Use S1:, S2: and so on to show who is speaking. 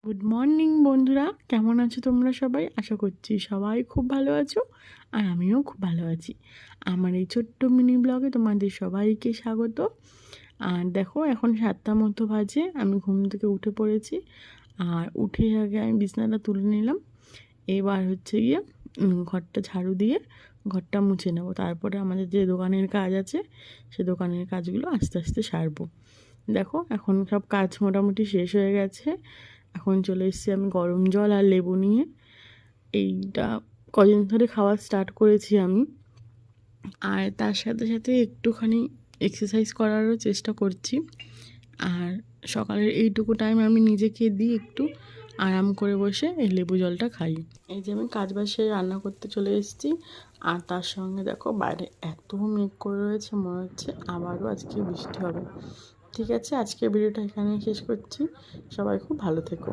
S1: Good morning বন্ধুরা, কেমন আছো তোমরা সবাই? আশা করছি সবাই খুব ভালো আছো, আর আমিও খুব ভালো আছি। আমার এই ছোট্ট মিনি ব্লগে তোমাদের সবাইকে স্বাগত। আর দেখো, এখন 7টা মতো বাজে, আমি ঘুম থেকে উঠে পড়েছি। আর উঠে আগে আমি বিছানাটা তুলে নিলাম। এবার হচ্ছে গিয়ে ঘরটা ঝাড়ু দিয়ে ঘরটা মুছে নেব। তারপরে আমাদের যে দোকানের কাজ আছে, সে দোকানের কাজগুলো আস্তে আস্তে সারবো। দেখো, এখন সব কাজ মোটামুটি শেষ হয়ে গেছে। এখন চলে এসেছি আমি গরম জল আর লেবু নিয়ে। এইটা কদিন ধরে খাওয়া স্টার্ট করেছি আমি। আর তার সাথে সাথে একটুখানি এক্সারসাইজ করারও চেষ্টা করছি। আর সকালের এইটুকু টাইম আমি নিজেকে দিই একটু আরাম করে বসে এই লেবু জলটা খাই। এই যে আমি কাজ বাসে রান্না করতে চলে এসেছি। আর তার সঙ্গে দেখো, বাইরে এত মেঘ করে রয়েছে, মনে হচ্ছে আবারও আজকে বৃষ্টি হবে। ঠিক আছে, আজকের ভিডিওটা এখানেই শেষ করছি। সবাই খুব ভালো থেকো।